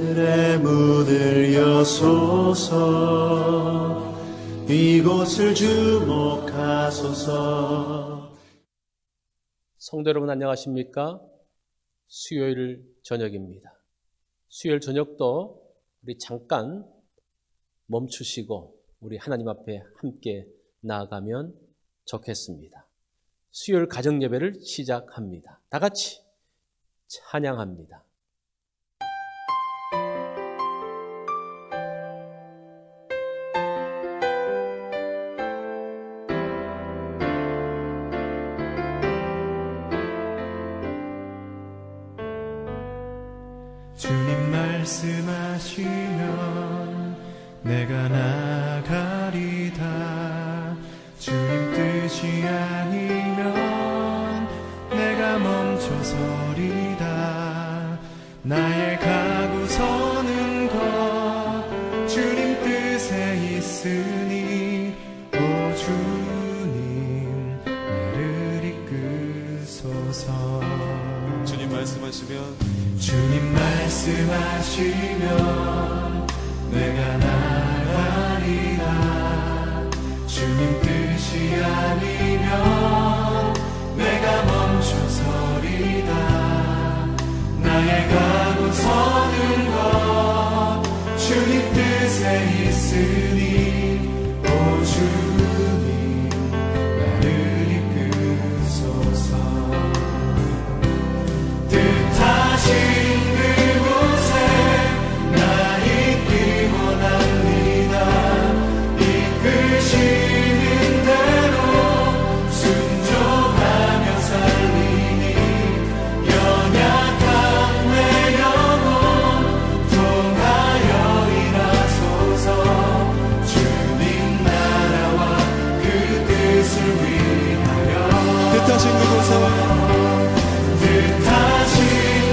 하늘의 문을 여소서 이곳을 주목하소서. 성도 여러분 안녕하십니까? 수요일 저녁입니다. 수요일 저녁도 우리 잠깐 멈추시고 우리 하나님 앞에 함께 나아가면 좋겠습니다. 수요일 가정 예배를 시작합니다. 다 같이 찬양합니다. 주님 말씀하시면 내가 나가리다. 주님 뜻이 아니면 내가 멈춰서리다. 나의 가고 서는 것 주님 뜻에 있으니 오 주님 나를 이끄소서. 주님 말씀하시면 내가 나가리다. 주님 뜻이 아니면 내가 멈춰서리다. 나의 가고 서는 것 주님 뜻에 있으니 오 주님 나를 이끄소서. 뜻하신 그곳에 나 있기 원합니다. 이끄시는 대로 순종하며 살리니 연약한 내 영혼 통하여 일하소서. 주님 나라와 그 뜻을 위하여 뜻하신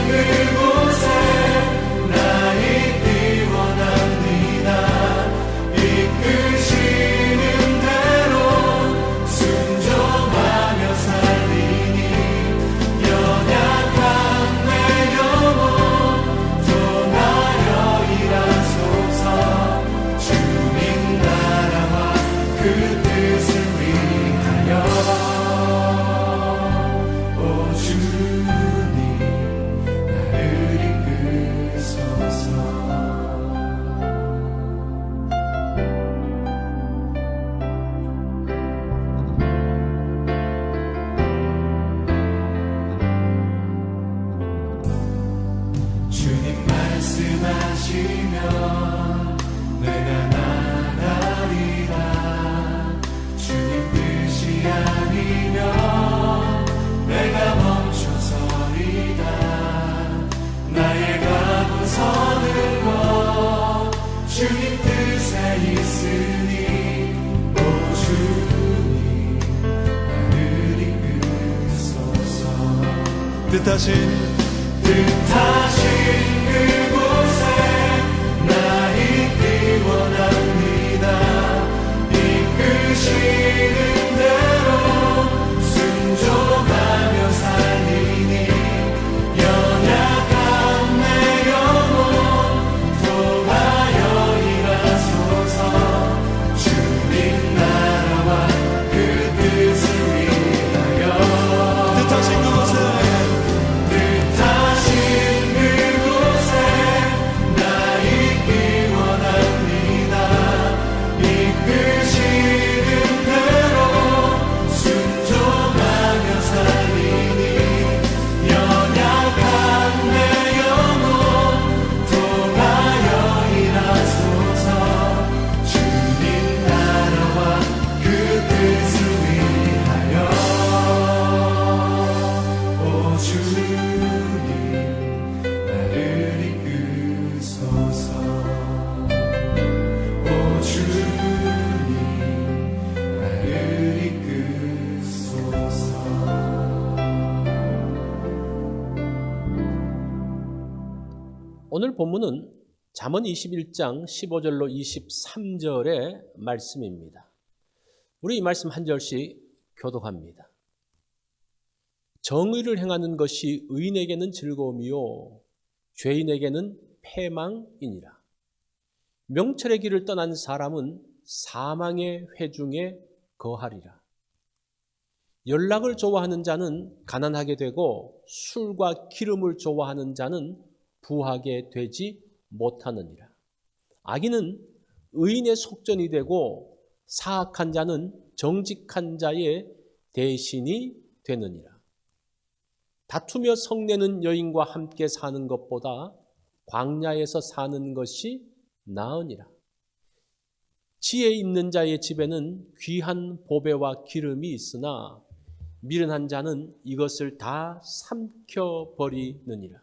그곳에 나 있기 원합니다. 이끄시는 대로 순종하며 살리니 연약한 내 영혼 통하여 일하소서. 주님 나라와 그 뜻을 위하여 오 주님 나를 이끄소서. 주님 말씀하시면 내가 나가리다. 주님 뜻이 아니면 내가 멈춰서리다. 나의 가고 서는 것 주님 뜻에 있으니 오 주님 나를 이끄소서. 뜻하신 그곳에 나 있기 원합니다. 이끄시는 대로 순종하며 살리니 연약한 내 영혼 통하여 일하소서. 주님 나라와 그 뜻을 위하여 뜻하신 그곳에 나 있기 원합니다. 이끄시는 대로 순종하며 살리니 연약한 내 영혼 통하여 일하소서. 주님 나라와 그 뜻을 위하여 오 주님 나를 이끄소서. 오 주님 나를 이끄소서. 오늘 본문은 잠언 21장 15절로 23절의 말씀입니다. 우리 이 말씀 한 절씩 교독합니다. 정의를 행하는 것이 의인에게는 즐거움이요 죄인에게는 패망이니라. 명철의 길을 떠난 사람은 사망의 회중에 거하리라. 연락을 좋아하는 자는 가난하게 되고 술과 기름을 좋아하는 자는 부하게 되지 못하느니라. 악인은 의인의 속전이 되고 사악한 자는 정직한 자의 대신이 되느니라. 다투며 성내는 여인과 함께 사는 것보다 광야에서 사는 것이 나으니라. 지혜 있는 자의 집에는 귀한 보배와 기름이 있으나 미련한 자는 이것을 다 삼켜버리느니라.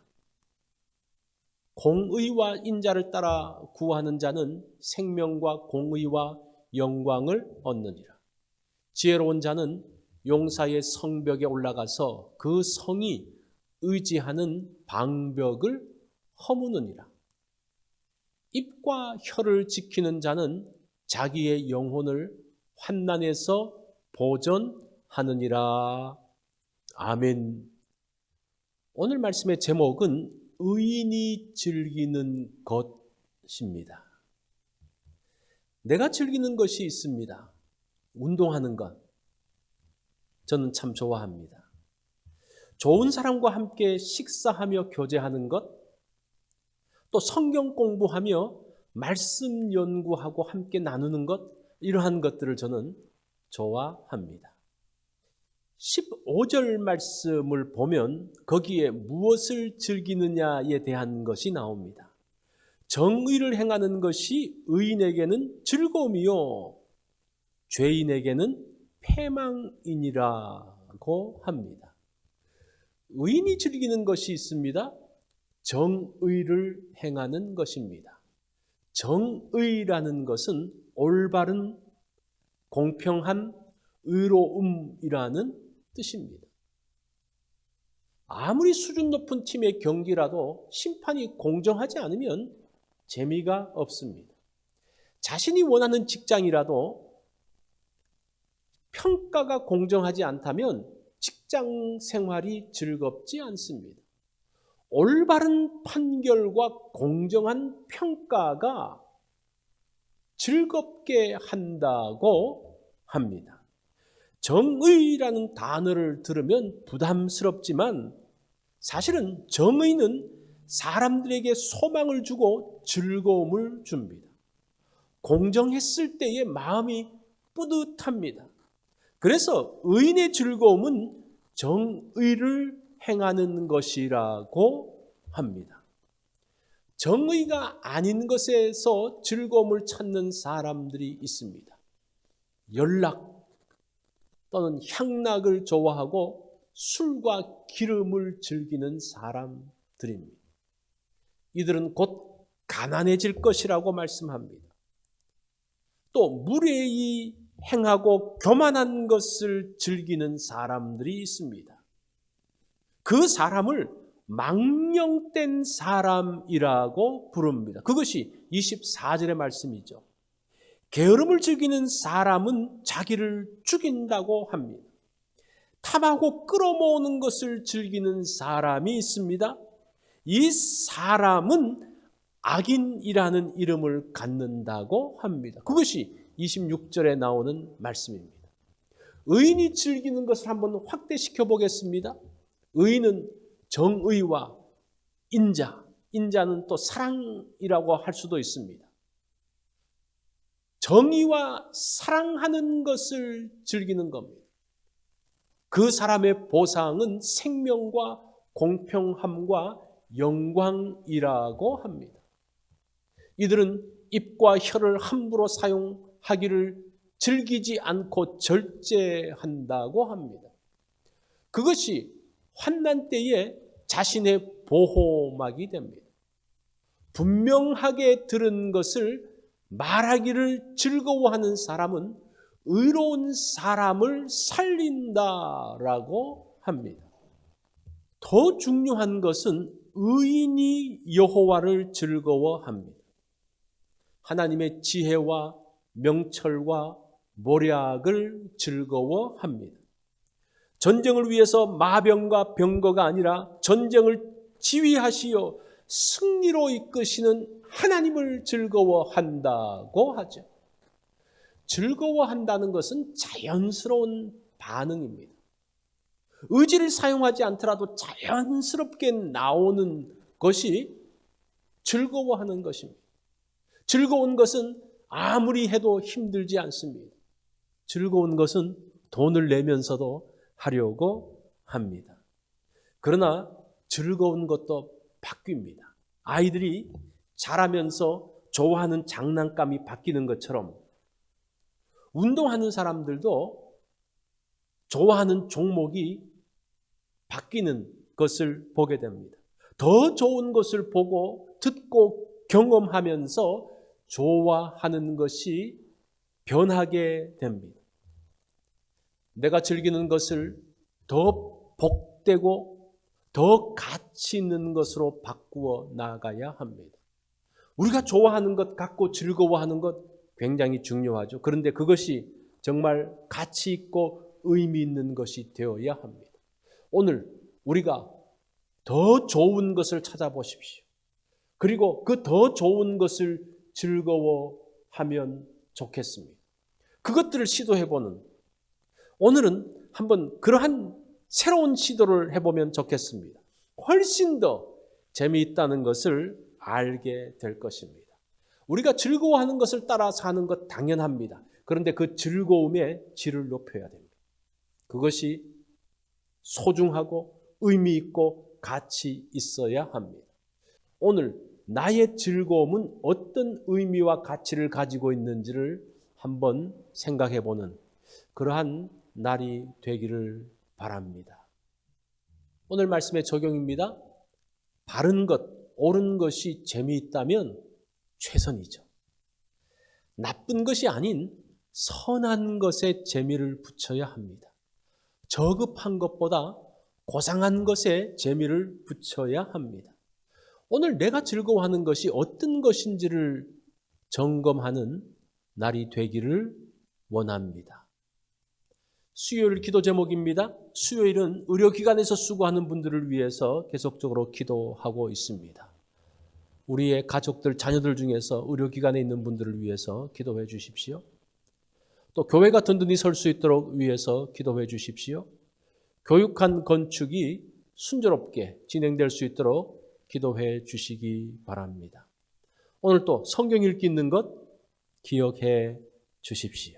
공의와 인자를 따라 구하는 자는 생명과 공의와 영광을 얻느니라. 지혜로운 자는 용사의 성벽에 올라가서 그 성이 의지하는 방벽을 허무느니라. 입과 혀를 지키는 자는 자기의 영혼을 환난에서 보전하느니라. 아멘. 오늘 말씀의 제목은 의인이 즐기는 것입니다. 내가 즐기는 것이 있습니다. 운동하는 것. 저는 참 좋아합니다. 좋은 사람과 함께 식사하며 교제하는 것, 또 성경 공부하며 말씀 연구하고 함께 나누는 것, 이러한 것들을 저는 좋아합니다. 15절 말씀을 보면 거기에 무엇을 즐기느냐에 대한 것이 나옵니다. 정의를 행하는 것이 의인에게는 즐거움이요 죄인에게는 패망이니라고 합니다. 의인이 즐기는 것이 있습니다. 정의를 행하는 것입니다. 정의라는 것은 올바른, 공평한, 의로움이라는 뜻입니다. 아무리 수준 높은 팀의 경기라도 심판이 공정하지 않으면 재미가 없습니다. 자신이 원하는 직장이라도 평가가 공정하지 않다면 직장 생활이 즐겁지 않습니다. 올바른 판결과 공정한 평가가 즐겁게 한다고 합니다. 정의라는 단어를 들으면 부담스럽지만 사실은 정의는 사람들에게 소망을 주고 즐거움을 줍니다. 공정했을 때의 마음이 뿌듯합니다. 그래서 의인의 즐거움은 정의를 행하는 것이라고 합니다. 정의가 아닌 것에서 즐거움을 찾는 사람들이 있습니다. 연락 또는 향락을 좋아하고 술과 기름을 즐기는 사람들입니다. 이들은 곧 가난해질 것이라고 말씀합니다. 또 무례히 행하고 교만한 것을 즐기는 사람들이 있습니다. 그 사람을 망령된 사람이라고 부릅니다. 그것이 24절의 말씀이죠. 게으름을 즐기는 사람은 자기를 죽인다고 합니다. 탐하고 끌어모으는 것을 즐기는 사람이 있습니다. 이 사람은 악인이라는 이름을 갖는다고 합니다. 그것이 26절에 나오는 말씀입니다. 의인이 즐기는 것을 한번 확대시켜 보겠습니다. 의인은 정의와 인자는 또 사랑이라고 할 수도 있습니다. 정의와 사랑하는 것을 즐기는 겁니다. 그 사람의 보상은 생명과 공평함과 영광이라고 합니다. 이들은 입과 혀를 함부로 사용하기를 즐기지 않고 절제한다고 합니다. 그것이 환난 때에 자신의 보호막이 됩니다. 분명하게 들은 것을 말하기를 즐거워하는 사람은 의로운 사람을 살린다라고 합니다. 더 중요한 것은 의인이 여호와를 즐거워합니다. 하나님의 지혜와 명철과 모략을 즐거워합니다. 전쟁을 위해서 마병과 병거가 아니라 전쟁을 지휘하시어 승리로 이끄시는 하나님을 즐거워한다고 하죠. 즐거워한다는 것은 자연스러운 반응입니다. 의지를 사용하지 않더라도 자연스럽게 나오는 것이 즐거워하는 것입니다. 즐거운 것은 아무리 해도 힘들지 않습니다. 즐거운 것은 돈을 내면서도 하려고 합니다. 그러나 즐거운 것도 바뀝니다. 아이들이 자라면서 좋아하는 장난감이 바뀌는 것처럼 운동하는 사람들도 좋아하는 종목이 바뀌는 것을 보게 됩니다. 더 좋은 것을 보고 듣고 경험하면서 좋아하는 것이 변하게 됩니다. 내가 즐기는 것을 더 복되고 더 가치 있는 것으로 바꾸어 나가야 합니다. 우리가 좋아하는 것 갖고 즐거워하는 것 굉장히 중요하죠. 그런데 그것이 정말 가치 있고 의미 있는 것이 되어야 합니다. 오늘 우리가 더 좋은 것을 찾아보십시오. 그리고 그 더 좋은 것을 즐거워하면 좋겠습니다. 그것들을 시도해보는, 오늘은 한번 그러한 새로운 시도를 해보면 좋겠습니다. 훨씬 더 재미있다는 것을 알게 될 것입니다. 우리가 즐거워하는 것을 따라 사는 것 당연합니다. 그런데 그 즐거움의 질을 높여야 됩니다. 그것이 소중하고 의미 있고 가치 있어야 합니다. 오늘 나의 즐거움은 어떤 의미와 가치를 가지고 있는지를 한번 생각해 보는 그러한 날이 되기를 바랍니다. 오늘 말씀의 적용입니다. 바른 것, 옳은 것이 재미있다면 최선이죠. 나쁜 것이 아닌 선한 것에 재미를 붙여야 합니다. 저급한 것보다 고상한 것에 재미를 붙여야 합니다. 오늘 내가 즐거워하는 것이 어떤 것인지를 점검하는 날이 되기를 원합니다. 수요일 기도 제목입니다. 수요일은 의료기관에서 수고하는 분들을 위해서 계속적으로 기도하고 있습니다. 우리의 가족들, 자녀들 중에서 의료기관에 있는 분들을 위해서 기도해 주십시오. 또 교회가 든든히 설 수 있도록 위해서 기도해 주십시오. 교육한 건축이 순조롭게 진행될 수 있도록 기도해 주시기 바랍니다. 오늘 또 성경 읽기 있는 것 기억해 주십시오.